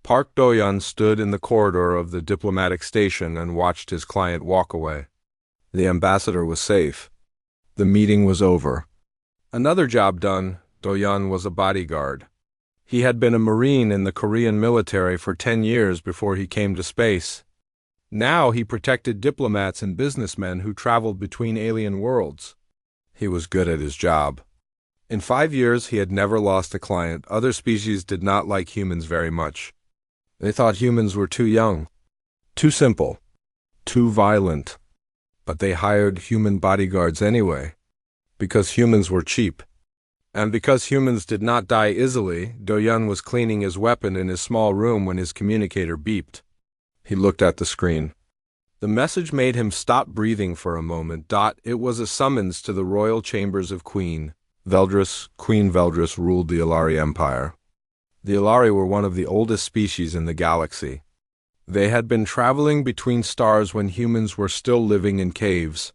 Park Do-yeon stood in the corridor of the diplomatic station and watched his client walk away. The ambassador was safe. The meeting was over. Another job done. Do-yeon was a bodyguard. He had been a Marine in the Korean military for 10 years before he came to space. Now he protected diplomats and businessmen who traveled between alien worlds. He was good at his job. In 5 years, he had never lost a client. Other species did not like humans very much. They thought humans were too young, too simple, too violent. But they hired human bodyguards anyway, because humans were cheap. And because humans did not die easily, Do-yeon was cleaning his weapon in his small room when his communicator beeped. He looked at the screen. The message made him stop breathing for a moment. It was a summons to the royal chambers of Queen Veldris. Queen Veldris ruled the Alari Empire. The Alari were one of the oldest species in the galaxy. They had been traveling between stars when humans were still living in caves.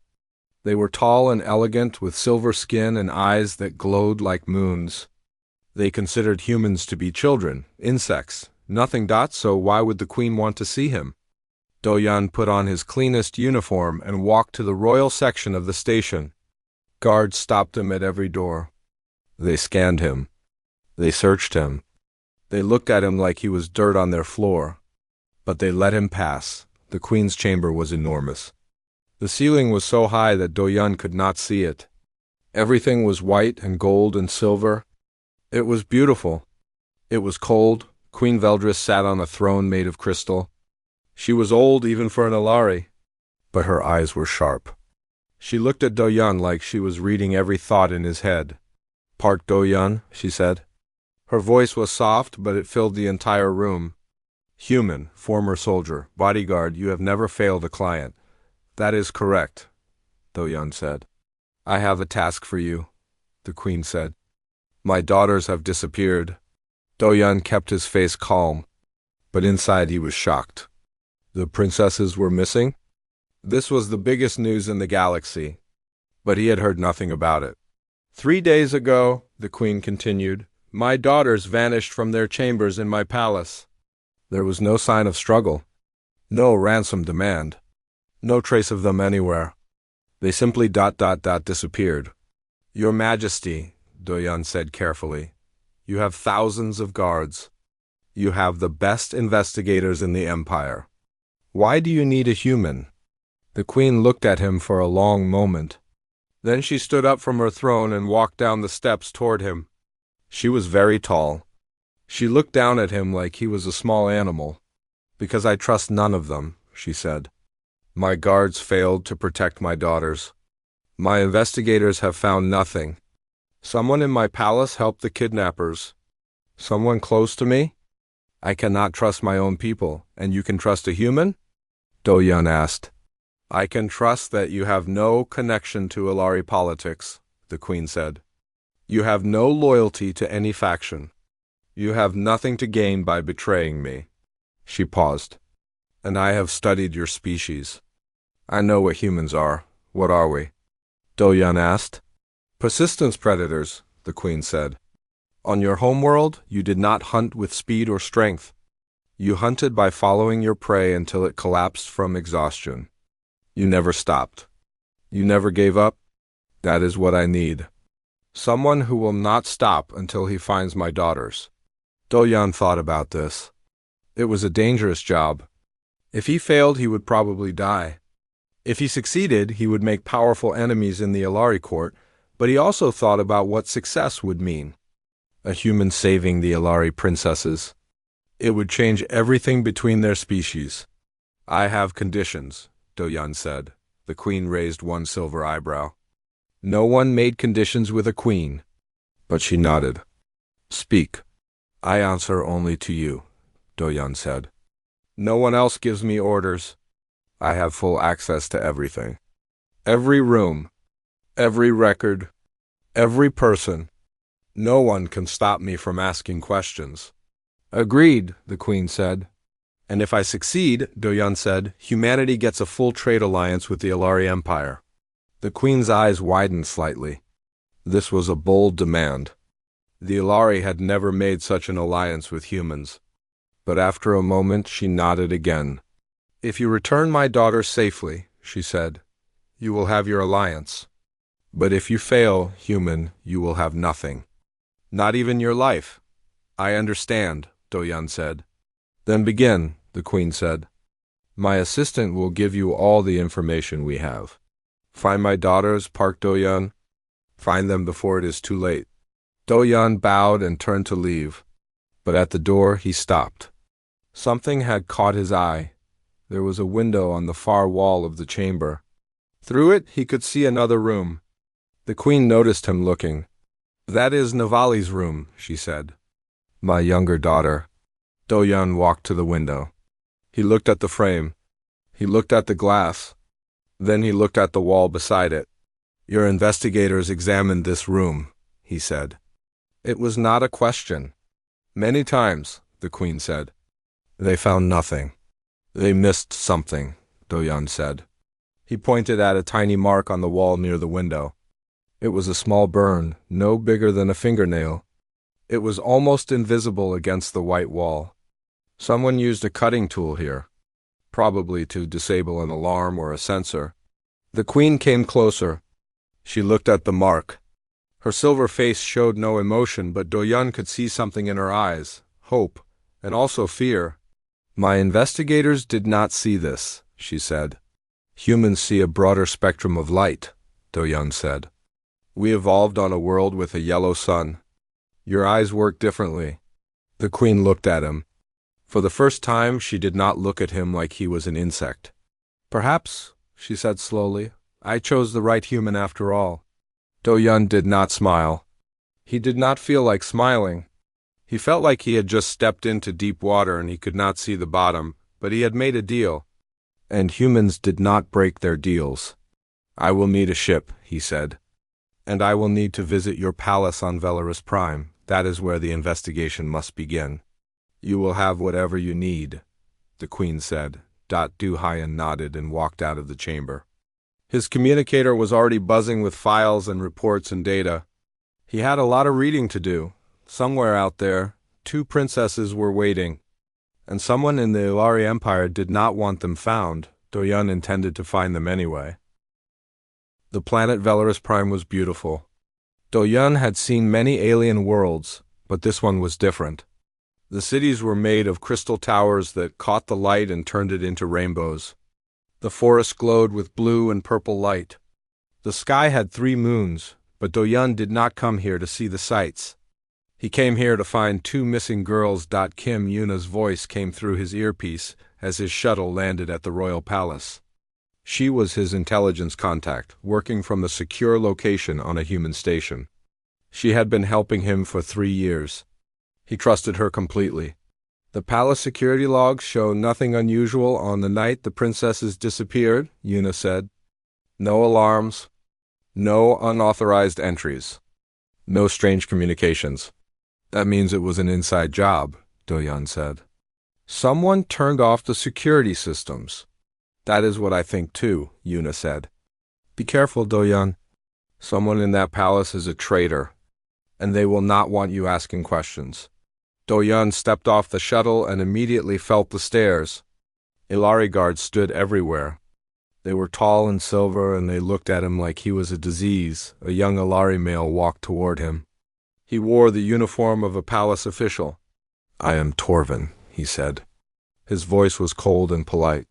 They were tall and elegant, with silver skin and eyes that glowed like moons. They considered humans to be children, insects, nothing. So why would the queen want to see him? Do-yeon put on his cleanest uniform and walked to the royal section of the station. Guards stopped him at every door. They scanned him. They searched him. They looked at him like he was dirt on their floor. But they let him pass. The queen's chamber was enormous. The ceiling was so high that Do-yeon could not see it. Everything was white and gold and silver. It was beautiful. It was cold. Queen Veldris sat on a throne made of crystal. She was old even for an Alari, but her eyes were sharp. She looked at Do-yeon like she was reading every thought in his head. "Park Do-yeon," she said. Her voice was soft, but it filled the entire room. "Human, former soldier, bodyguard, you have never failed a client." "That is correct," Do-yeon said. "I have a task for you," the queen said. "My daughters have disappeared." Do-yeon kept his face calm, but inside he was shocked. The princesses were missing? This was the biggest news in the galaxy, but he had heard nothing about it. 3 days ago," the queen continued, "my daughters vanished from their chambers in my palace. There was no sign of struggle, no ransom demand. No trace of them anywhere. They simply disappeared." "Your Majesty," Do-yeon said carefully, "you have thousands of guards. You have the best investigators in the Empire. Why do you need a human?" The queen looked at him for a long moment. Then she stood up from her throne and walked down the steps toward him. She was very tall. She looked down at him like he was a small animal. "Because I trust none of them," she said. "My guards failed to protect my daughters. My investigators have found nothing. Someone in my palace helped the kidnappers. Someone close to me? I cannot trust my own people, and you can trust a human?" Do-yeon asked. "I can trust that you have no connection to Alari politics," the queen said. "You have no loyalty to any faction. You have nothing to gain by betraying me." She paused. "And I have studied your species. I know what humans are. What are we?" Do-yeon asked. "Persistence predators," the queen said. "On your homeworld, you did not hunt with speed or strength. You hunted by following your prey until it collapsed from exhaustion. You never stopped. You never gave up. That is what I need. Someone who will not stop until he finds my daughters." Do-yeon thought about this. It was a dangerous job. If he failed, he would probably die. If he succeeded, he would make powerful enemies in the Alari court, but he also thought about what success would mean. A human saving the Alari princesses. It would change everything between their species. "I have conditions," Do-yeon said. The queen raised one silver eyebrow. No one made conditions with a queen. But she nodded. "Speak." "I answer only to you," Do-yeon said. "No one else gives me orders. I have full access to everything. Every room, every record, every person. No one can stop me from asking questions." "Agreed," the queen said. "And if I succeed," Do-yeon said, "humanity gets a full trade alliance with the Alari Empire." The queen's eyes widened slightly. This was a bold demand. The Alari had never made such an alliance with humans. But after a moment she nodded again. "If you return my daughter safely," she said, "you will have your alliance. But if you fail, human, you will have nothing. Not even your life." "I understand," Do-Yun said. "Then begin," the Queen said. "My assistant will give you all the information we have. Find my daughters, Park Do-Yun. Find them before it is too late." Do-Yun bowed and turned to leave, but at the door he stopped. Something had caught his eye. There was a window on the far wall of the chamber. Through it he could see another room. The Queen noticed him looking. "That is Navali's room," she said. "My younger daughter." Do-Yun walked to the window. He looked at the frame. He looked at the glass. Then he looked at the wall beside it. "Your investigators examined this room," he said. It was not a question. "Many times," the Queen said. "They found nothing." "They missed something," Do-Yun said. He pointed at a tiny mark on the wall near the window. It was a small burn, no bigger than a fingernail. It was almost invisible against the white wall. Someone used a cutting tool here, probably to disable an alarm or a sensor. The Queen came closer. She looked at the mark. Her silver face showed no emotion, but Do-Yun could see something in her eyes, hope, and also fear. "My investigators did not see this," she said. "Humans see a broader spectrum of light," Do-Yun said. "We evolved on a world with a yellow sun. Your eyes work differently." The Queen looked at him. For the first time, she did not look at him like he was an insect. "Perhaps," she said slowly, "I chose the right human after all." Do-Yun did not smile. He did not feel like smiling. He felt like he had just stepped into deep water and he could not see the bottom, but he had made a deal. And humans did not break their deals. "I will need a ship," he said. "And I will need to visit your palace on Velaris Prime. That is where the investigation must begin." "You will have whatever you need," the Queen said. Do-Hyun nodded and walked out of the chamber. His communicator was already buzzing with files and reports and data. He had a lot of reading to do. Somewhere out there, 2 princesses were waiting, and someone in the Ilari Empire did not want them found. Do-Yun intended to find them anyway. The planet Velaris Prime was beautiful. Do-Yun had seen many alien worlds, but this one was different. The cities were made of crystal towers that caught the light and turned it into rainbows. The forest glowed with blue and purple light. The sky had 3 moons, but Do-Yun did not come here to see the sights. He came here to find 2 missing girls. Kim Yuna's voice came through his earpiece as his shuttle landed at the royal palace. She was his intelligence contact, working from a secure location on a human station. She had been helping him for 3 years. He trusted her completely. "The palace security logs show nothing unusual on the night the princesses disappeared," Yuna said. "No alarms, no unauthorized entries, no strange communications." "That means it was an inside job," Do-Yun said. "Someone turned off the security systems." "That is what I think too," Yuna said. "Be careful, Do-Yun. Someone in that palace is a traitor, and they will not want you asking questions." Do-Yun stepped off the shuttle and immediately felt the stares. Ilari guards stood everywhere. They were tall and silver, and they looked at him like he was a disease. A young Ilari male walked toward him. He wore the uniform of a palace official. "I am Torvin," he said. His voice was cold and polite.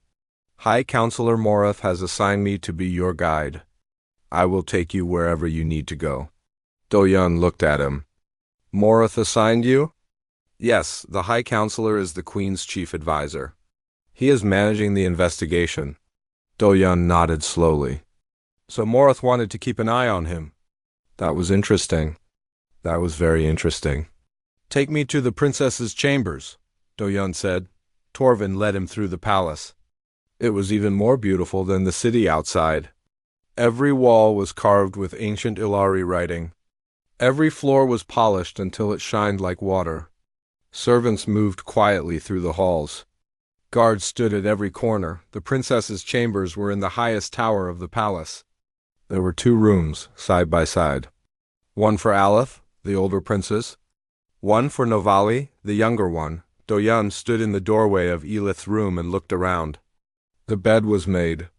"High Counselor Morath has assigned me to be your guide. I will take you wherever you need to go." Do-Yun looked at him. "Morath assigned you?" "Yes, the High Counselor is the Queen's chief advisor. He is managing the investigation." Do-Yun nodded slowly. "So Morath wanted to keep an eye on him." "That was interesting. That was very interesting." "Take me to the princess's chambers," Do-Yun said. Torvin led him through the palace. It was even more beautiful than the city outside. Every wall was carved with ancient Ilari writing. Every floor was polished until it shined like water. Servants moved quietly through the halls. Guards stood at every corner. The princess's chambers were in the highest tower of the palace. There were 2 rooms, side by side. One for Aleph, the older princess. One for Navali, the younger one. Do-Yun stood in the doorway of Elith's room and looked around. The bed was made.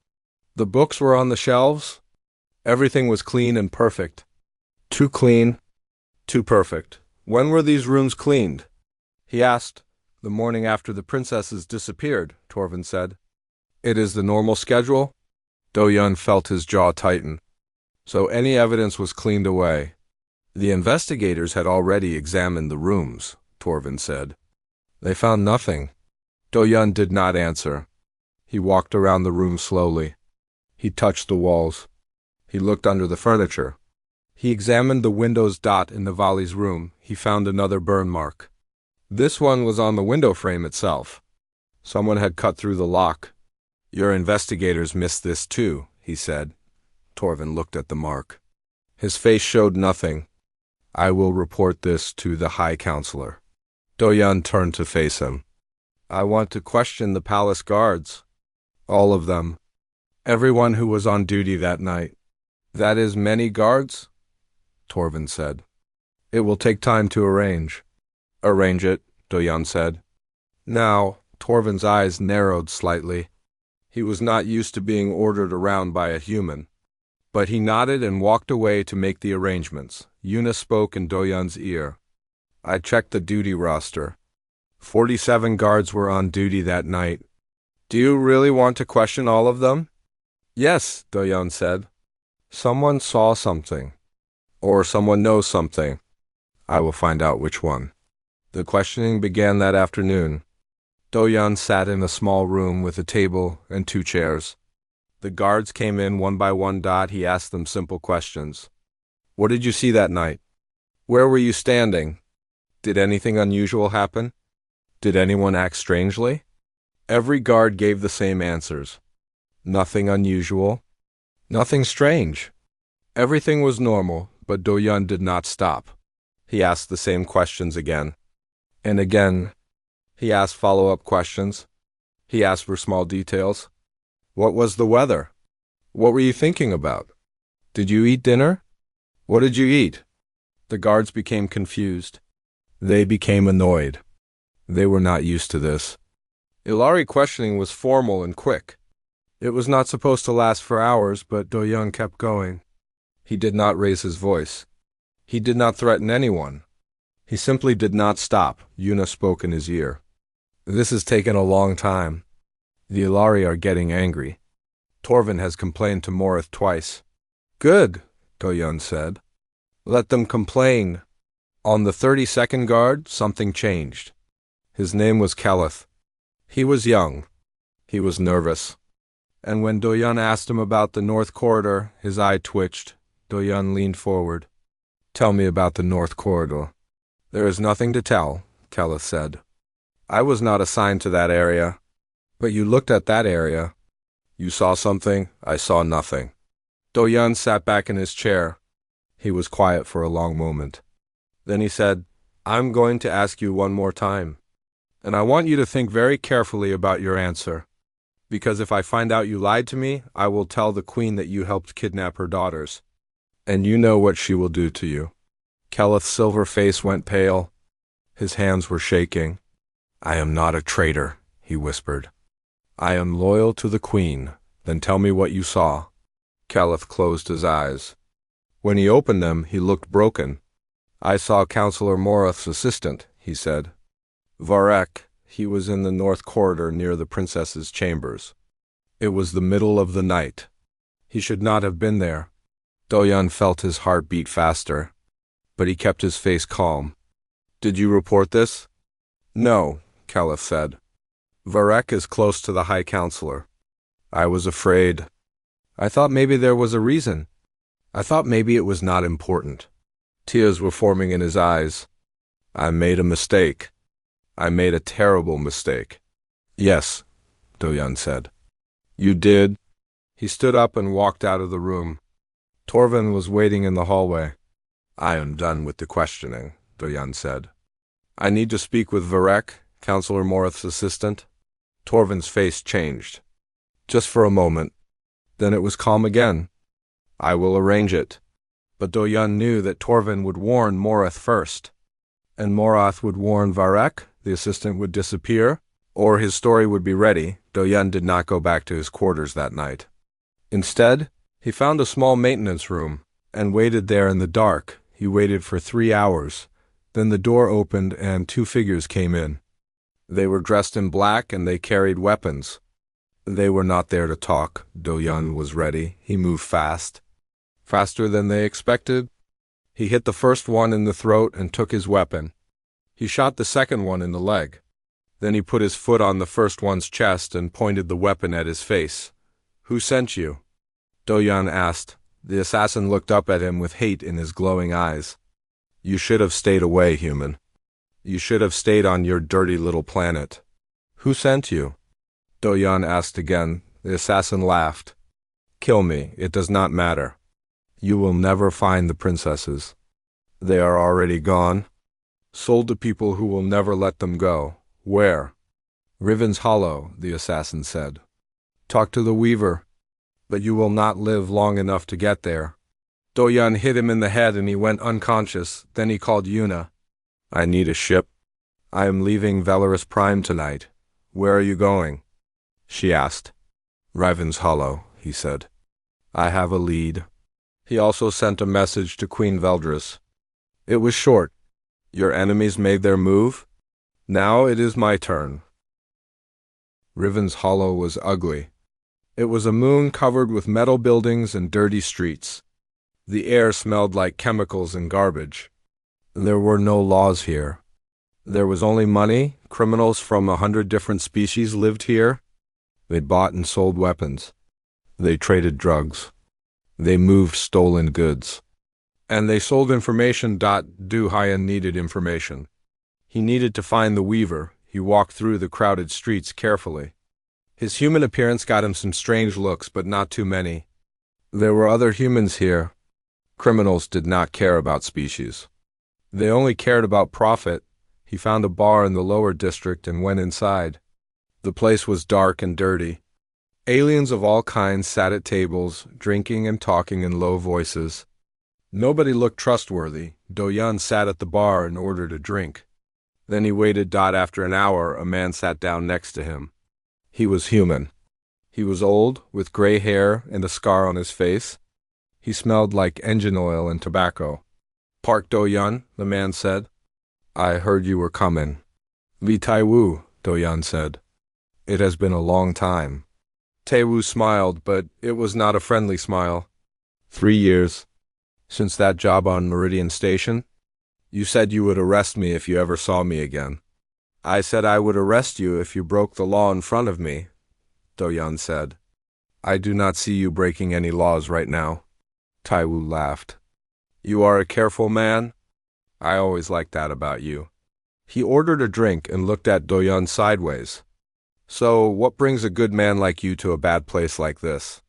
The books were on the shelves. Everything was clean and perfect. Too clean, too perfect. When were these rooms cleaned? He asked. The morning after the princesses disappeared, Torvin said. It is the normal schedule? Do-Yun felt his jaw tighten. So any evidence was cleaned away. The investigators had already examined the rooms, Torvin said. They found nothing. Do-Yun did not answer. He walked around the room slowly. He touched the walls. He looked under the furniture. He examined the window's dot in Navali's room. He found another burn mark. This one was on the window frame itself. Someone had cut through the lock. Your investigators missed this too, he said. Torvin looked at the mark. His face showed nothing. I will report this to the High Counselor. Do-Yun turned to face him. I want to question the palace guards. All of them. Everyone who was on duty that night. That is many guards? Torvin said. It will take time to arrange. Arrange it, Do-Yun said. Now, Torvin's eyes narrowed slightly. He was not used to being ordered around by a human. But he nodded and walked away to make the arrangements. Yuna spoke in Do-Yun's ear. I checked the duty roster. 47 guards were on duty that night. Do you really want to question all of them? Yes, Do-Yun said. Someone saw something. Or someone knows something. I will find out which one. The questioning began that afternoon. Do-Yun sat in a small room with a table and 2 chairs. The guards came in one by one. He asked them simple questions. What did you see that night? Where were you standing? Did anything unusual happen? Did anyone act strangely? Every guard gave the same answers. Nothing unusual. Nothing strange. Everything was normal, but Do-Yun did not stop. He asked the same questions again. And again. He asked follow-up questions. He asked for small details. What was the weather? What were you thinking about? Did you eat dinner? What did you eat? The guards became confused. They became annoyed. They were not used to this. Ilari questioning was formal and quick. It was not supposed to last for hours, but Do-Yun kept going. He did not raise his voice. He did not threaten anyone. He simply did not stop. Yuna spoke in his ear. This has taken a long time. The Ilari are getting angry. Torvin has complained to Morith twice. Good, Do-Yun said. Let them complain. On the 32nd guard, something changed. His name was Kelith. He was young. He was nervous. And when Do-Yun asked him about the North Corridor, his eye twitched. Do-Yun leaned forward. Tell me about the North Corridor. There is nothing to tell, Kelith said. I was not assigned to that area. But you looked at that area. You saw something, I saw nothing. Do-Yun sat back in his chair. He was quiet for a long moment. Then he said, I'm going to ask you one more time. And I want you to think very carefully about your answer. Because if I find out you lied to me, I will tell the queen that you helped kidnap her daughters. And you know what she will do to you. Kelith's silver face went pale. His hands were shaking. I am not a traitor, he whispered. I am loyal to the queen. Then tell me what you saw. Kelith closed his eyes. When he opened them, he looked broken. I saw Counselor Morith's assistant, he said. Varek, he was in the North Corridor near the princess's chambers. It was the middle of the night. He should not have been there. Do-Yun felt his heart beat faster, but he kept his face calm. Did you report this? No, Kelith said. Varek is close to the High Counselor. I was afraid. I thought maybe there was a reason. I thought maybe it was not important. Tears were forming in his eyes. I made a mistake. I made a terrible mistake. Yes, Do-Yun said. You did? He stood up and walked out of the room. Torvin was waiting in the hallway. I am done with the questioning, Do-Yun said. I need to speak with Varek, Counselor Morith's assistant. Torvin's face changed. Just for a moment. Then it was calm again. I will arrange it. But Do-Yun knew that Torvin would warn Morith first. And Morith would warn Varek? the assistant would disappear, or his story would be ready, Do-yun did not go back to his quarters that night. Instead, he found a small maintenance room and waited there in the dark. He waited for 3 hours. Then the door opened and 2 figures came in. They were dressed in black and they carried weapons. They were not there to talk. Do-yun was ready. He moved fast. Faster than they expected. He hit the first one in the throat and took his weapon. He shot the second one in the leg. Then he put his foot on the first one's chest and pointed the weapon at his face. "Who sent you?" Do-yun asked. The assassin looked up at him with hate in his glowing eyes. "You should have stayed away, human. You should have stayed on your dirty little planet." "Who sent you?" Do-yun asked again. The assassin laughed. "Kill me, it does not matter. You will never find the princesses. They are already gone. Sold to people who will never let them go. Where?" "Riven's Hollow," the assassin said. "Talk to the Weaver, but you will not live long enough to get there." Do-yun hit him in the head and he went unconscious. Then he called Yuna. "I need a ship. I am leaving Valorous Prime tonight. Where are you going?" she asked. "Riven's Hollow," he said. "I have a lead." He also sent a message to Queen Veldris. It was short. "Your enemies made their move. Now it is my turn." Riven's Hollow was ugly. It was a moon covered with metal buildings and dirty streets. The air smelled like chemicals and garbage. There were no laws here. There was only money. Criminals from 100 different species lived here. They bought and sold weapons. They traded drugs. They moved stolen goods. And they sold information. Do-hyun needed information. He needed to find the Weaver. He walked through the crowded streets carefully. His human appearance got him some strange looks, but not too many. There were other humans here. Criminals did not care about species. They only cared about profit. He found a bar in the lower district and went inside. The place was dark and dirty. Aliens of all kinds sat at tables, drinking and talking in low voices. Nobody looked trustworthy. Do-yun sat at the bar and ordered a drink. Then he waited. After an hour, a man sat down next to him. He was human. He was old, with gray hair and a scar on his face. He smelled like engine oil and tobacco. "Park Do-yun," the man said. "I heard you were coming." "Vi Tai-woo," Do-yun said. "It has been a long time." Tai-woo smiled, but it was not a friendly smile. 3 years. Since that job on Meridian Station? You said you would arrest me if you ever saw me again. "I said I would arrest you if you broke the law in front of me," Do-yun said. "I do not see you breaking any laws right now." Tai-woo laughed. "You are a careful man. I always liked that about you." He ordered a drink and looked at Do-yun sideways. "So, what brings a good man like you to a bad place like this?"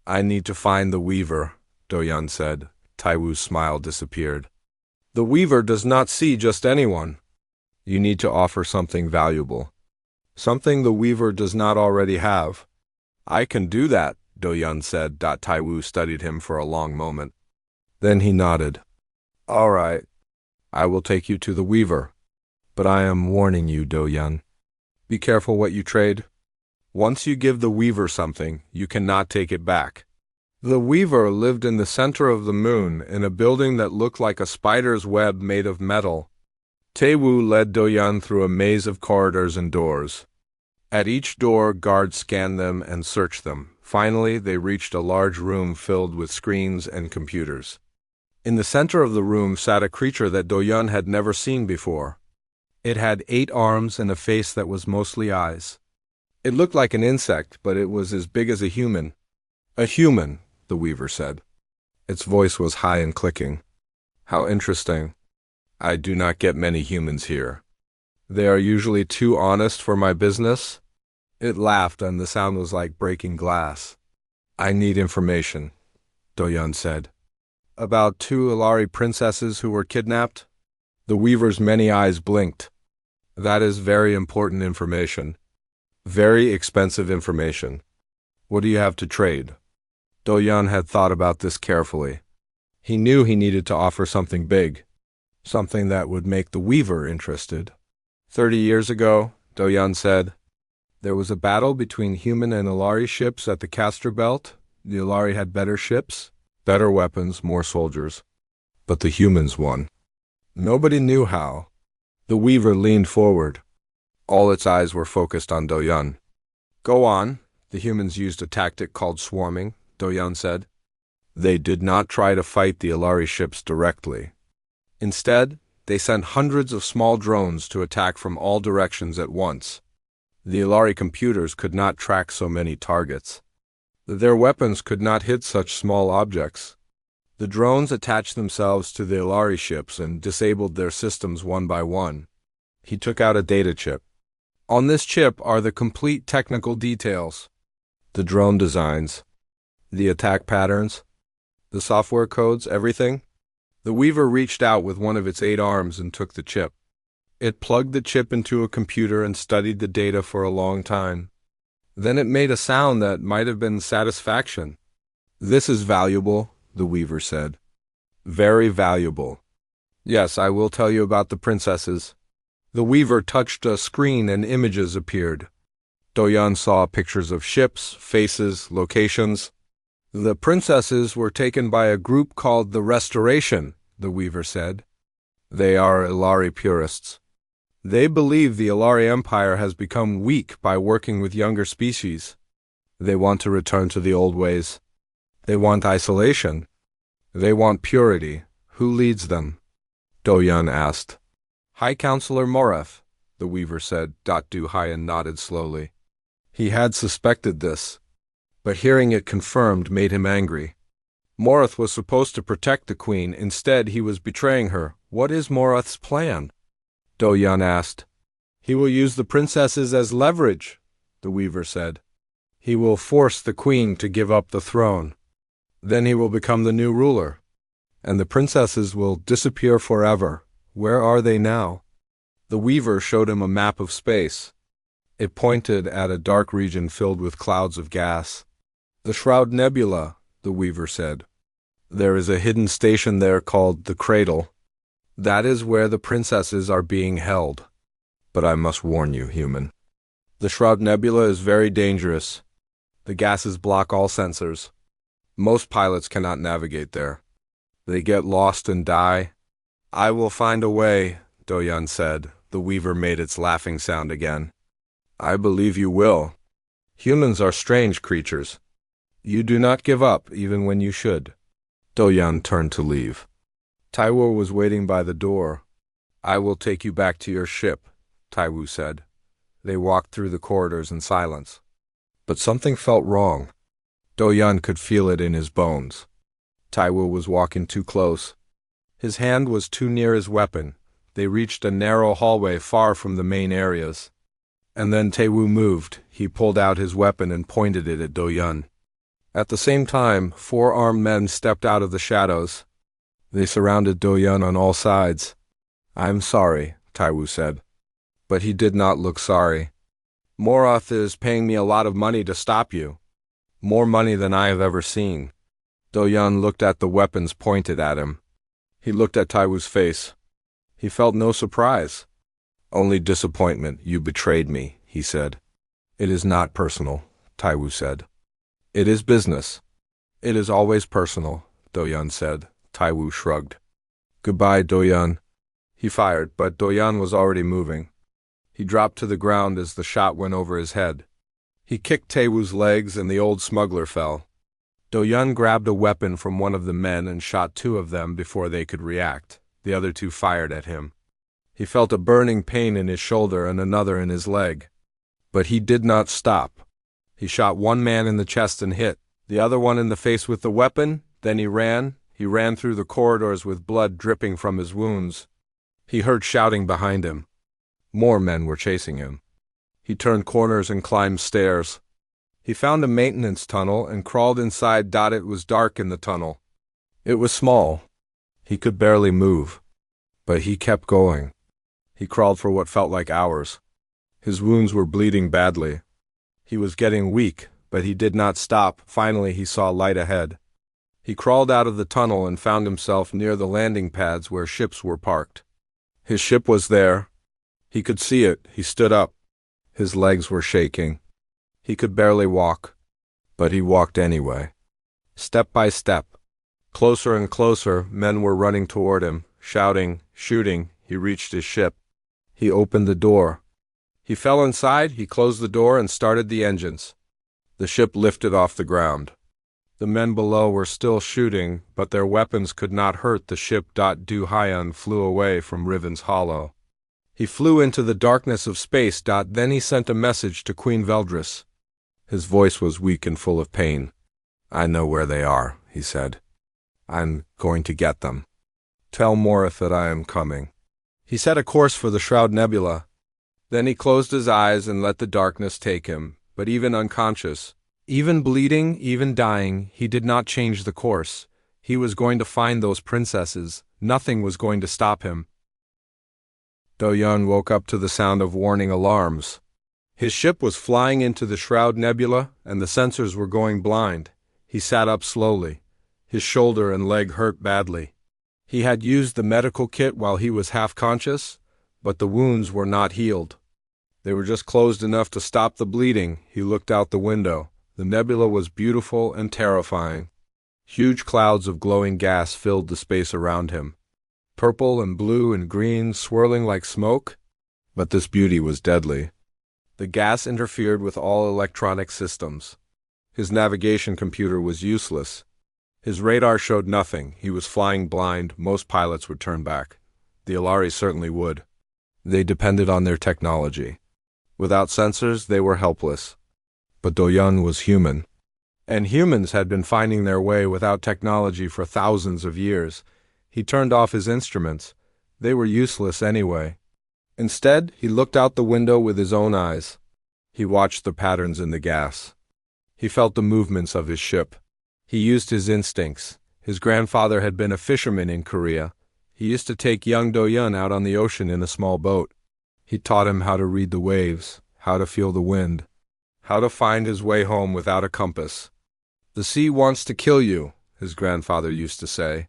"I need to find the Weaver," Do-yun said. Tai-woo's smile disappeared. "The Weaver does not see just anyone. You need to offer something valuable. Something the Weaver does not already have." "I can do that," Do-yun said. Tai-woo studied him for a long moment. Then he nodded. "All right. I will take you to the Weaver. But I am warning you, Do-yun. Be careful what you trade. Once you give the Weaver something, you cannot take it back." The Weaver lived in the center of the moon in a building that looked like a spider's web made of metal. Tai-woo led Do-yun through a maze of corridors and doors. At each door, guards scanned them and searched them. Finally, they reached a large room filled with screens and computers. In the center of the room sat a creature that Do-yun had never seen before. It had 8 arms and a face that was mostly eyes. It looked like an insect, but it was as big as a human. "A human," the Weaver said. Its voice was high and clicking. "How interesting. I do not get many humans here. They are usually too honest for my business." It laughed, and the sound was like breaking glass. "I need information," Do-yun said. "About 2 Ilari princesses who were kidnapped?" The Weaver's many eyes blinked. "That is very important information. Very expensive information. What do you have to trade?" Do-yun had thought about this carefully. He knew he needed to offer something big, something that would make the Weaver interested. 30 years ago, Do-yun said, there was a battle between human and Ilari ships at the Castor Belt. The Ilari had better ships, better weapons, more soldiers. But the humans won. Nobody knew how. The Weaver leaned forward. All its eyes were focused on Do-yun. Go on. The humans used a tactic called swarming, Do-yun said. They did not try to fight the Ilari ships directly. Instead, they sent hundreds of small drones to attack from all directions at once. The Ilari computers could not track so many targets. Their weapons could not hit such small objects. The drones attached themselves to the Ilari ships and disabled their systems one by one. He took out a data chip. On this chip are the complete technical details. The drone designs, the attack patterns, the software codes, everything. The Weaver reached out with one of its 8 arms and took the chip. It plugged the chip into a computer and studied the data for a long time. Then it made a sound that might have been satisfaction. This is valuable, the Weaver said. Very valuable. Yes, I will tell you about the princesses. The Weaver touched a screen and images appeared. Do-yun saw pictures of ships, faces, locations. The princesses were taken by a group called the Restoration, the Weaver said. They are Ilari purists. They believe the Ilari Empire has become weak by working with younger species. They want to return to the old ways. They want isolation. They want purity. Who leads them? Do-yun asked. High Counselor Morath, the Weaver said. Du-Hyan nodded slowly. He had suspected this, but hearing it confirmed made him angry. Morath was supposed to protect the queen. Instead, he was betraying her. What is Morath's plan? Do-yun asked. He will use the princesses as leverage, the Weaver said. He will force the queen to give up the throne. Then he will become the new ruler, and the princesses will disappear forever. Where are they now? The Weaver showed him a map of space. It pointed at a dark region filled with clouds of gas. The Shroud Nebula, the Weaver said. There is a hidden station there called the Cradle. That is where the princesses are being held. But I must warn you, human. The Shroud Nebula is very dangerous. The gases block all sensors. Most pilots cannot navigate there. They get lost and die. I will find a way, Do-yun said. The Weaver made its laughing sound again. I believe you will. Humans are strange creatures. You do not give up, even when you should. Do-yun turned to leave. Taiwo was waiting by the door. I will take you back to your ship, Taiwo said. They walked through the corridors in silence. But something felt wrong. Do-yun could feel it in his bones. Taiwo was walking too close. His hand was too near his weapon. They reached a narrow hallway far from the main areas. And then Taiwo moved. He pulled out his weapon and pointed it at Do-yun. At the same time, 4 armed men stepped out of the shadows. They surrounded Do-yun on all sides. I'm sorry, Taiwo said. But he did not look sorry. Morath is paying me a lot of money to stop you. More money than I have ever seen. Do-yun looked at the weapons pointed at him. He looked at Taiwo's face. He felt no surprise. Only disappointment. You betrayed me, he said. It is not personal, Taiwo said. It is business. It is always personal, Do-yun said. Taiwo shrugged. Goodbye, Do-yun. He fired, but Do-yun was already moving. He dropped to the ground as the shot went over his head. He kicked Taiwo's legs and the old smuggler fell. Do-yun grabbed a weapon from one of the men and shot 2 of them before they could react. The other 2 fired at him. He felt a burning pain in his shoulder and another in his leg. But he did not stop. He shot one man in the chest and hit, the other one in the face with the weapon. Then he ran. He ran through the corridors with blood dripping from his wounds. He heard shouting behind him. More men were chasing him. He turned corners and climbed stairs. He found a maintenance tunnel and crawled inside. It was dark in the tunnel. It was small. He could barely move. But he kept going. He crawled for what felt like hours. His wounds were bleeding badly. He was getting weak, but he did not stop. Finally, he saw light ahead. He crawled out of the tunnel and found himself near the landing pads where ships were parked. His ship was there. He could see it. He stood up. His legs were shaking. He could barely walk, but he walked anyway. Step by step. Closer and closer, men were running toward him, shouting, shooting. He reached his ship. He opened the door. He fell inside, he closed the door and started the engines. The ship lifted off the ground. The men below were still shooting, but their weapons could not hurt the ship. Du Hyun flew away from Riven's Hollow. He flew into the darkness of space. Then he sent a message to Queen Veldris. His voice was weak and full of pain. I know where they are, he said. I'm going to get them. Tell Morith that I am coming. He set a course for the Shroud Nebula. Then he closed his eyes and let the darkness take him, but even unconscious, even bleeding, even dying, he did not change the course. He was going to find those princesses. Nothing was going to stop him. Do-Yun woke up to the sound of warning alarms. His ship was flying into the Shroud Nebula, and the sensors were going blind. He sat up slowly. His shoulder and leg hurt badly. He had used the medical kit while he was half-conscious, but the wounds were not healed. They were just closed enough to stop the bleeding. He looked out the window. The nebula was beautiful and terrifying. Huge clouds of glowing gas filled the space around him. Purple and blue and green swirling like smoke, but this beauty was deadly. The gas interfered with all electronic systems. His navigation computer was useless. His radar showed nothing. He was flying blind. Most pilots would turn back. The Ilari certainly would. They depended on their technology. Without sensors, they were helpless. But Do-Yun was human. And humans had been finding their way without technology for thousands of years. He turned off his instruments. They were useless anyway. Instead, he looked out the window with his own eyes. He watched the patterns in the gas. He felt the movements of his ship. He used his instincts. His grandfather had been a fisherman in Korea. He used to take young Do-Yun out on the ocean in a small boat. He taught him how to read the waves, how to feel the wind, how to find his way home without a compass. The sea wants to kill you, his grandfather used to say.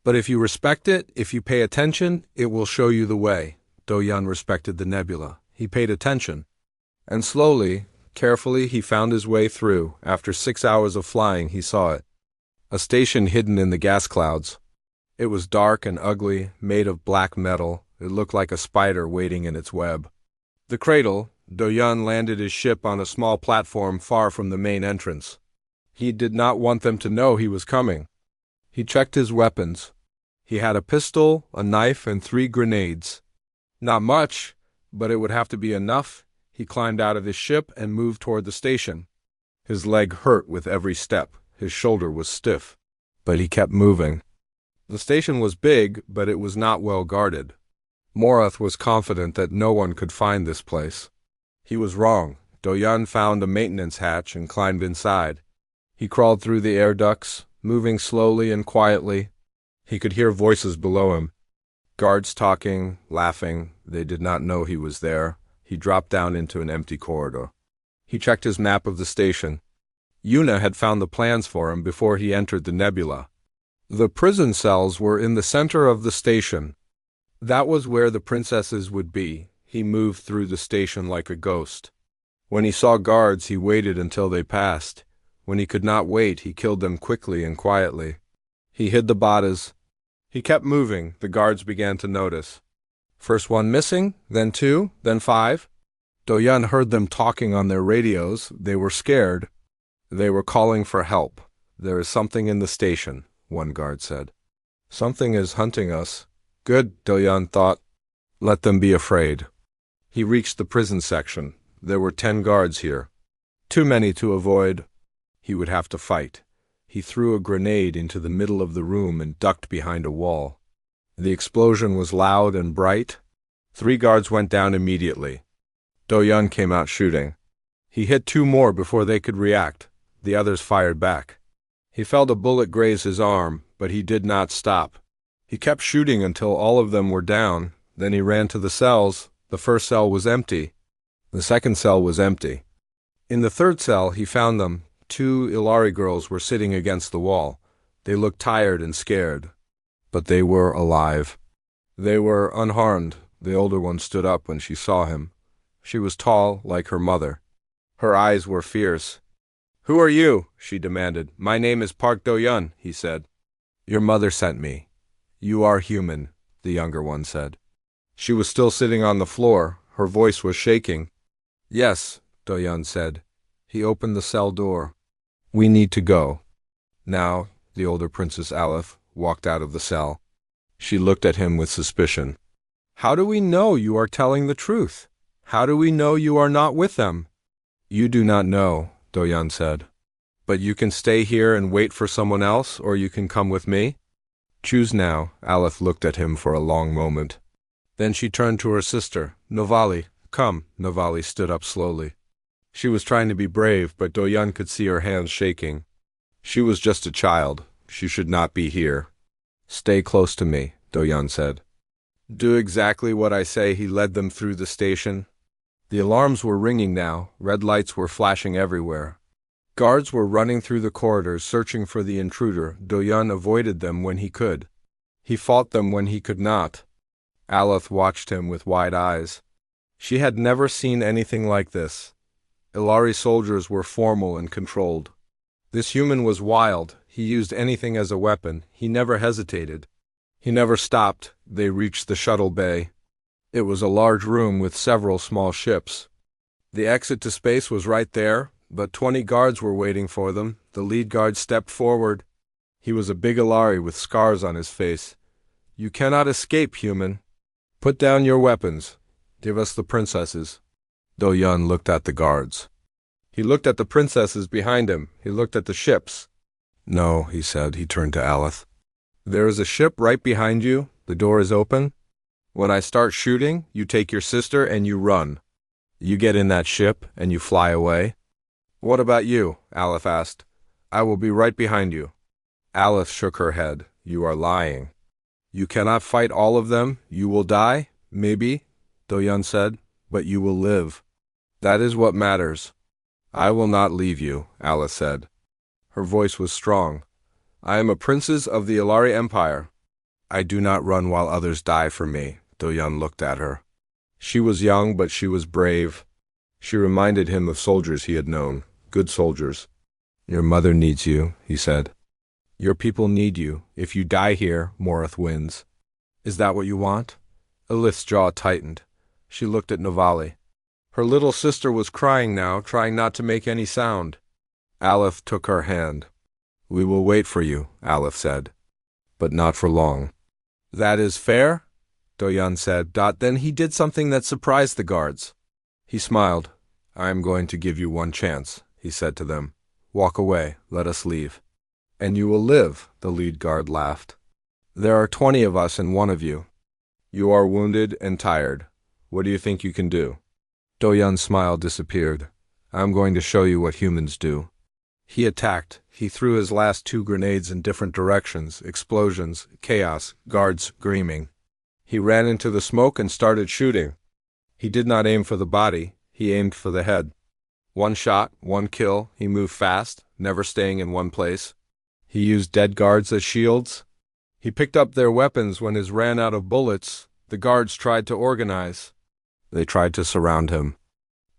But if you respect it, if you pay attention, it will show you the way. Do-Yun respected the nebula. He paid attention. And slowly, carefully, he found his way through. After 6 hours of flying, he saw it. A station hidden in the gas clouds. It was dark and ugly, made of black metal. It looked like a spider waiting in its web. The cradle, Do-Yun landed his ship on a small platform far from the main entrance. He did not want them to know he was coming. He checked his weapons. He had a pistol, a knife, and 3 grenades. Not much, but it would have to be enough. He climbed out of his ship and moved toward the station. His leg hurt with every step. His shoulder was stiff. But he kept moving. The station was big, but it was not well guarded. Morith was confident that no one could find this place. He was wrong. Do-Yun found a maintenance hatch and climbed inside. He crawled through the air ducts, moving slowly and quietly. He could hear voices below him. Guards talking, laughing. They did not know he was there. He dropped down into an empty corridor. He checked his map of the station. Yuna had found the plans for him before he entered the nebula. The prison cells were in the center of the station. That was where the princesses would be. He moved through the station like a ghost. When he saw guards, he waited until they passed. When he could not wait, he killed them quickly and quietly. He hid the bodies. He kept moving. The guards began to notice. First one missing, then 2, then 5. Do-Yun heard them talking on their radios. They were scared. They were calling for help. There is something in the station, one guard said. Something is hunting us. Good, Do-Yun thought. Let them be afraid. He reached the prison section. There were 10 guards here. Too many to avoid. He would have to fight. He threw a grenade into the middle of the room and ducked behind a wall. The explosion was loud and bright. 3 guards went down immediately. Do-Yun came out shooting. He hit 2 more before they could react. The others fired back. He felt a bullet graze his arm, but he did not stop. He kept shooting until all of them were down. Then he ran to the cells. The first cell was empty. The second cell was empty. In the third cell, he found them. 2 Ilari girls were sitting against the wall. They looked tired and scared. But they were alive. They were unharmed, The older one stood up when she saw him. She was tall, like her mother. Her eyes were fierce. "Who are you?" she demanded. "My name is Park Do-yun," he said. "Your mother sent me. You are human," the younger one said. She was still sitting on the floor. Her voice was shaking. "Yes," Do-yun said. He opened the cell door. "We need to go." Now, the older Princess Aleph walked out of the cell. She looked at him with suspicion. "How do we know you are telling the truth? How do we know you are not with them?" "You do not know," Do-yun said. "But you can stay here and wait for someone else, or you can come with me. Choose now." Aleph looked at him for a long moment. Then she turned to her sister. "Novali, come." Novali stood up slowly. She was trying to be brave, but Do-yun could see her hands shaking. She was just a child. She should not be here. "Stay close to me," Do-yun said. "Do exactly what I say." He led them through the station. The alarms were ringing now. Red lights were flashing everywhere. Guards were running through the corridors searching for the intruder. Do-yun avoided them when he could. He fought them when he could not. Aleph watched him with wide eyes. She had never seen anything like this. Ilari soldiers were formal and controlled. This human was wild. He used anything as a weapon. He never hesitated. He never stopped. They reached the shuttle bay. It was a large room with several small ships. The exit to space was right there, but 20 guards were waiting for them. The lead guard stepped forward. He was a big Ilari with scars on his face. "You cannot escape, human. Put down your weapons. Give us the princesses." Do-yun looked at the guards. He looked at the princesses behind him. He looked at the ships. "No," he said. He turned to Aleph. "There is a ship right behind you. The door is open. When I start shooting, you take your sister and you run. You get in that ship and you fly away." "What about you?" Aleph asked. "I will be right behind you." Aleph shook her head. "You are lying. You cannot fight all of them. You will die, maybe," Do-yun said, "but you will live. That is what matters." "I will not leave you," Aleph said. Her voice was strong. "I am a princess of the Ilari Empire. I do not run while others die for me." Do-yun looked at her. She was young, but she was brave. She reminded him of soldiers he had known, good soldiers. "Your mother needs you," he said. "Your people need you. If you die here, Morith wins." "Is that what you want?" Alith's jaw tightened. She looked at Novali. Her little sister was crying now, trying not to make any sound. Aleph took her hand. "We will wait for you," Aleph said. "But not for long." "That is fair?" Do-yun said. Then he did something that surprised the guards. He smiled. "I am going to give you one chance," he said to them. "Walk away. Let us leave." "And you will live," the lead guard laughed. "There are 20 of us and one of you. You are wounded and tired. What do you think you can do?" Do-yun's smile disappeared. "I am going to show you what humans do." He attacked. He threw his last 2 grenades in different directions, explosions, chaos, guards screaming. He ran into the smoke and started shooting. He did not aim for the body. He aimed for the head. 1 shot, 1 kill. He moved fast, never staying in one place. He used dead guards as shields. He picked up their weapons when his ran out of bullets. The guards tried to organize. They tried to surround him.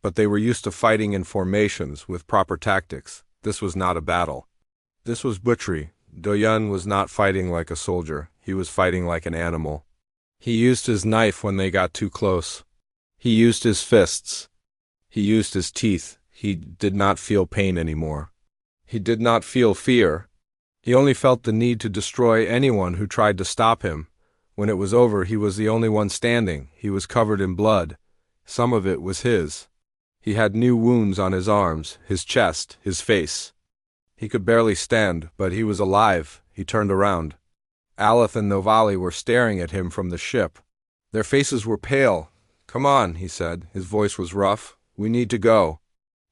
But they were used to fighting in formations with proper tactics. This was not a battle. This was butchery. Do-yun was not fighting like a soldier. He was fighting like an animal. He used his knife when they got too close. He used his fists. He used his teeth. He did not feel pain anymore. He did not feel fear. He only felt the need to destroy anyone who tried to stop him. When it was over, he was the only one standing. He was covered in blood. Some of it was his. He had new wounds on his arms, his chest, his face. He could barely stand, but he was alive. He turned around. Aleph and Novali were staring at him from the ship. Their faces were pale. "Come on," he said. His voice was rough. "We need to go."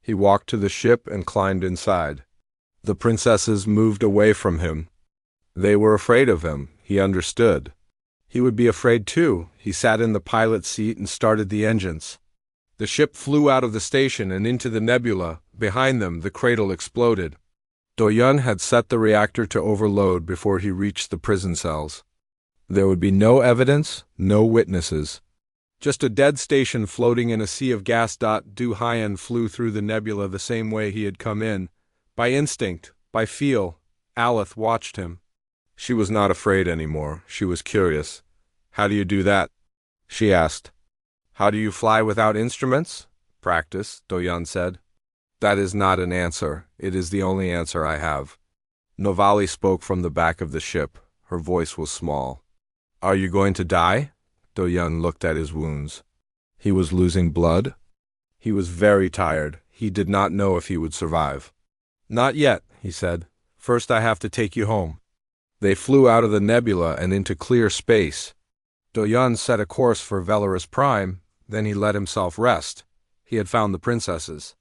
He walked to the ship and climbed inside. The princesses moved away from him. They were afraid of him. He understood. He would be afraid too. He sat in the pilot's seat and started the engines. The ship flew out of the station and into the nebula. Behind them, the cradle exploded. Do-yun had set the reactor to overload before he reached the prison cells. There would be no evidence, no witnesses. Just a dead station floating in a sea of gas. Du Haiyan flew through the nebula the same way he had come in. By instinct, by feel, Aleph watched him. She was not afraid anymore. She was curious. "How do you do that?" she asked. "How do you fly without instruments?" "Practice," Doyan said. "That is not an answer. It is the only answer I have." Novali spoke from the back of the ship. Her voice was small. "Are you going to die?" Doyan looked at his wounds. He was losing blood. He was very tired. He did not know if he would survive. "Not yet," he said. "First I have to take you home." They flew out of the nebula and into clear space. Doyan set a course for Velaris Prime, then he let himself rest. He had found the princesses.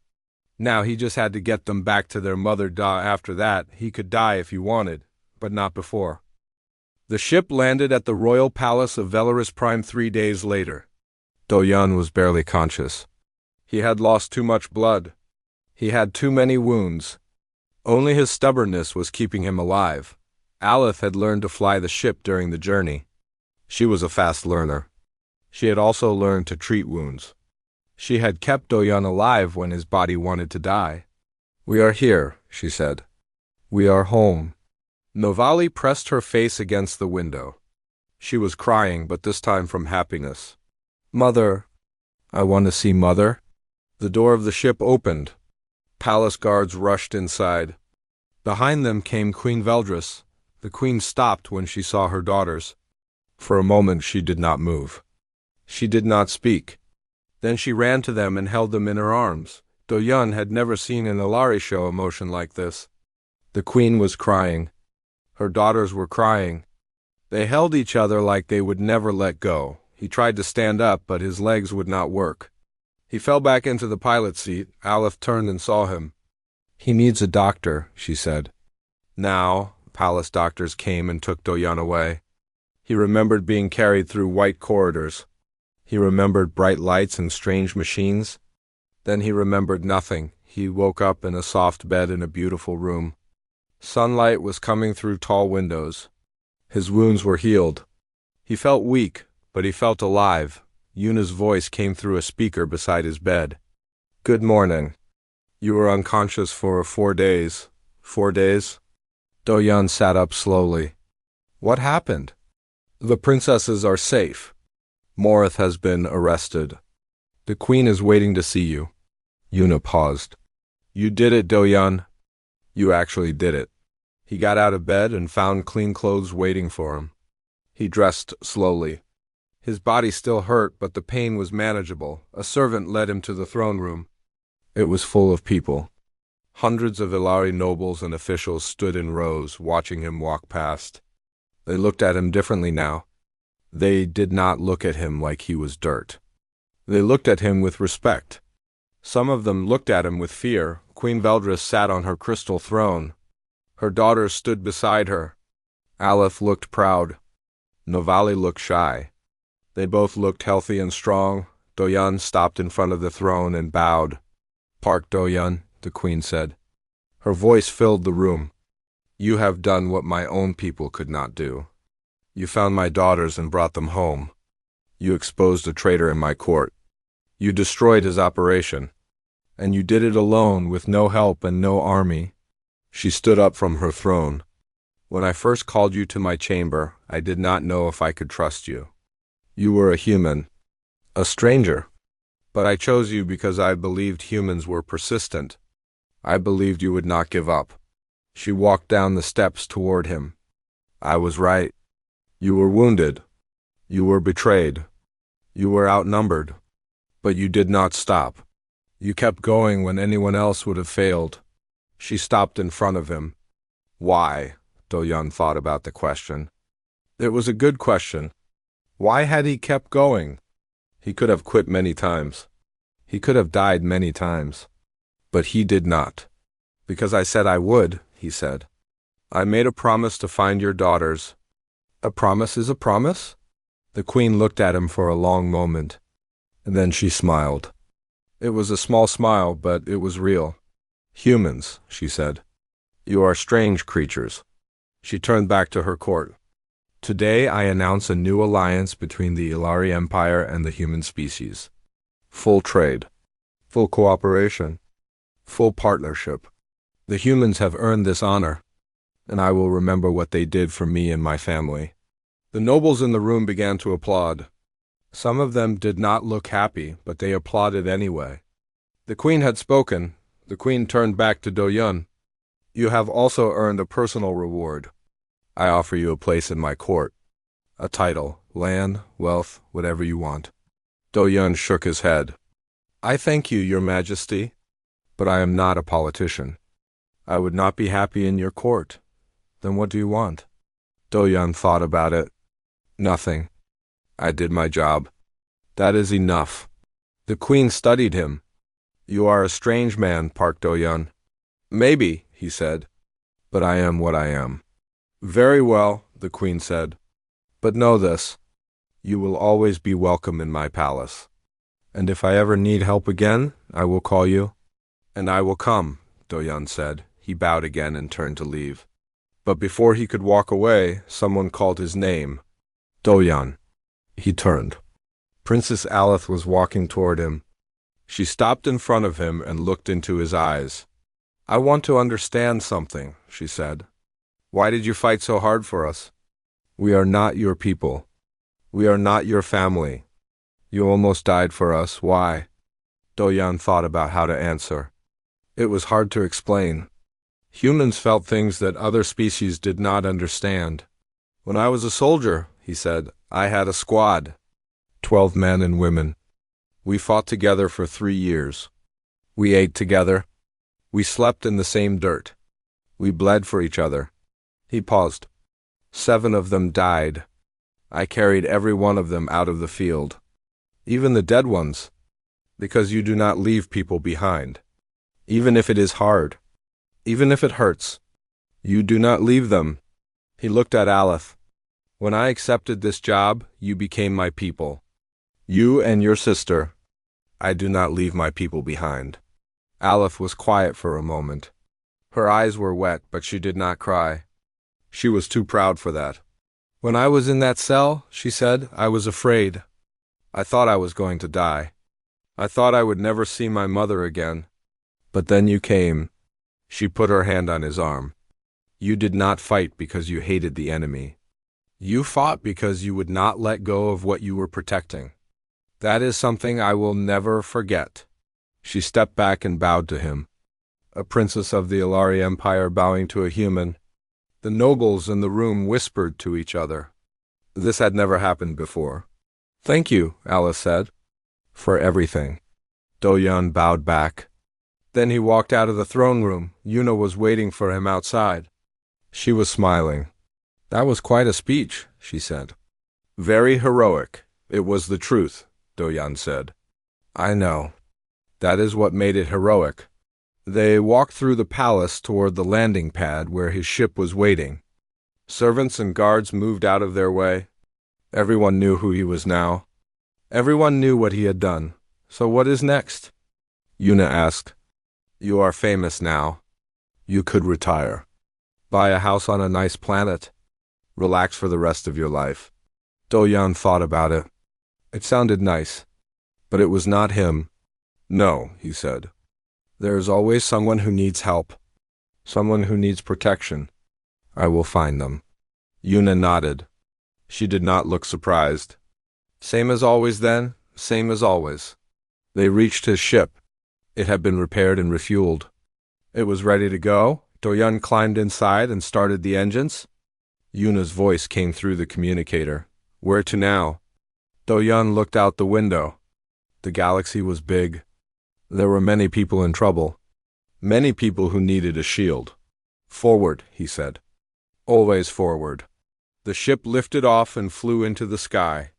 Now he just had to get them back to their mother. After that, he could die if he wanted, but not before. The ship landed at the royal palace of Velaris Prime 3 days later. Doyan was barely conscious. He had lost too much blood. He had too many wounds. Only his stubbornness was keeping him alive. Aleph had learned to fly the ship during the journey. She was a fast learner. She had also learned to treat wounds. She had kept Doyan alive when his body wanted to die. "We are here," she said. "We are home." Novali pressed her face against the window. She was crying, but this time from happiness. "Mother, I want to see Mother." The door of the ship opened. Palace guards rushed inside. Behind them came Queen Veldris. The queen stopped when she saw her daughters. For a moment she did not move. She did not speak. Then she ran to them and held them in her arms. Doyan had never seen an Ilari show emotion like this. The queen was crying. Her daughters were crying. They held each other like they would never let go. He tried to stand up, but his legs would not work. He fell back into the pilot seat. Aleph turned and saw him. "He needs a doctor," she said. Now, palace doctors came and took Doyan away. He remembered being carried through white corridors. He remembered bright lights and strange machines. Then he remembered nothing. He woke up in a soft bed in a beautiful room. Sunlight was coming through tall windows. His wounds were healed. He felt weak, but he felt alive. Yuna's voice came through a speaker beside his bed. "Good morning. You were unconscious for 4 days. 4 days?" Doyan sat up slowly. "What happened?" "The princesses are safe. Morith has been arrested. The queen is waiting to see you." Yuna paused. "You did it, Doyan. You actually did it." He got out of bed and found clean clothes waiting for him. He dressed slowly. His body still hurt, but the pain was manageable. A servant led him to the throne room. It was full of people. Hundreds of Ilari nobles and officials stood in rows, watching him walk past. They looked at him differently now. They did not look at him like he was dirt. They looked at him with respect. Some of them looked at him with fear. Queen Veldris sat on her crystal throne. Her daughters stood beside her. Aleph looked proud. Novali looked shy. They both looked healthy and strong. Doyan stopped in front of the throne and bowed. "Park, Doyan," the queen said. Her voice filled the room. "You have done what my own people could not do. You found my daughters and brought them home. You exposed a traitor in my court. You destroyed his operation. And you did it alone with no help and no army." She stood up from her throne. "When I first called you to my chamber, I did not know if I could trust you. You were a human, a stranger. But I chose you because I believed humans were persistent. I believed you would not give up." She walked down the steps toward him. "I was right. You were wounded. You were betrayed. You were outnumbered. But you did not stop. You kept going when anyone else would have failed." She stopped in front of him. Why? Doyan thought about the question. It was a good question. Why had he kept going? He could have quit many times. He could have died many times. But he did not. "Because I said I would," he said. "I made a promise to find your daughters." "A promise is a promise?" The queen looked at him for a long moment, and then she smiled. It was a small smile, but it was real. "Humans," she said. "You are strange creatures." She turned back to her court. Today I announce a new alliance between the Ilari Empire and the human species. Full trade. Full cooperation. Full partnership. The humans have earned this honor, and I will remember what they did for me and my family." The nobles in the room began to applaud. Some of them did not look happy, but they applauded anyway. The queen had spoken. The queen turned back to Do-yun. "You have also earned a personal reward. I offer you a place in my court. A title, land, wealth, whatever you want." Do-yun shook his head. "I thank you, your majesty, but I am not a politician. I would not be happy in your court. Then what do you want?" Do-yun thought about it. "Nothing. I did my job. That is enough." The queen studied him. "You are a strange man, Park Do-yun." "Maybe," he said, "but I am what I am." "Very well," the queen said. "But know this, you will always be welcome in my palace. And if I ever need help again, I will call you." "And I will come," Do-yun said. He bowed again and turned to leave. But before he could walk away, someone called his name. "Do-yun." He turned. Princess Alith was walking toward him. She stopped in front of him and looked into his eyes. "I want to understand something," she said. "Why did you fight so hard for us? We are not your people. We are not your family. You almost died for us. Why?" Do-yun thought about how to answer. It was hard to explain. Humans felt things that other species did not understand. "When I was a soldier," he said, "I had a squad. 12 men and women. We fought together for 3 years. We ate together. We slept in the same dirt. We bled for each other." He paused. 7 of them died. I carried every one of them out of the field. Even the dead ones. Because you do not leave people behind. Even if it is hard. Even if it hurts. You do not leave them. He looked at Alith. "When I accepted this job, you became my people. You and your sister. I do not leave my people behind." Alith was quiet for a moment. Her eyes were wet, but she did not cry. She was too proud for that. "When I was in that cell," she said, "I was afraid. I thought I was going to die. I thought I would never see my mother again. But then you came." She put her hand on his arm. "You did not fight because you hated the enemy. You fought because you would not let go of what you were protecting. That is something I will never forget." She stepped back and bowed to him. A princess of the Ilari Empire bowing to a human. The nobles in the room whispered to each other. This had never happened before. "Thank you," Alice said. "For everything." Do-yun bowed back. Then he walked out of the throne room. Yuna was waiting for him outside. She was smiling. "That was quite a speech," she said. "Very heroic. It was the truth," Do-yun said. "I know. That is what made it heroic." They walked through the palace toward the landing pad where his ship was waiting. Servants and guards moved out of their way. Everyone knew who he was now. Everyone knew what he had done. "So what is next?" Yuna asked. "You are famous now. You could retire. Buy a house on a nice planet. Relax for the rest of your life." Do-yun thought about it. It sounded nice. But it was not him. "No," he said. "There is always someone who needs help. Someone who needs protection. I will find them." Yuna nodded. She did not look surprised. "Same as always then, same as always." They reached his ship. It had been repaired and refueled. It was ready to go. Do-yun climbed inside and started the engines. Yuna's voice came through the communicator. "Where to now?" Do-yun looked out the window. The galaxy was big. There were many people in trouble. Many people who needed a shield. "Forward," he said. "Always forward." The ship lifted off and flew into the sky.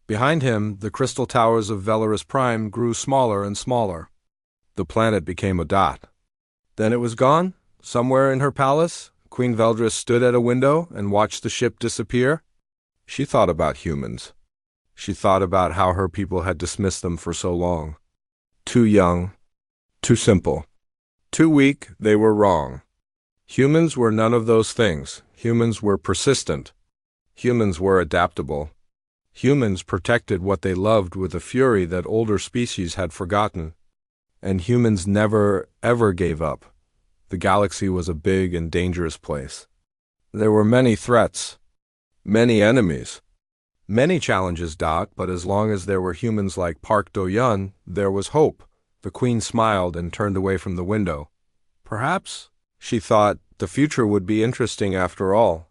Behind him, the crystal towers of Velaris Prime grew smaller and smaller. The planet became a dot. Then it was gone. Somewhere in her palace, Queen Veldris stood at a window and watched the ship disappear. She thought about humans. She thought about how her people had dismissed them for so long. Too young. Too simple. Too weak. They were wrong. Humans were none of those things. Humans were persistent. Humans were adaptable. Humans protected what they loved with a fury that older species had forgotten. And humans never, ever gave up. The galaxy was a big and dangerous place. There were many threats, many enemies, many challenges, but as long as there were humans like Park Do-yun, there was hope. The queen smiled and turned away from the window. Perhaps, she thought, the future would be interesting after all.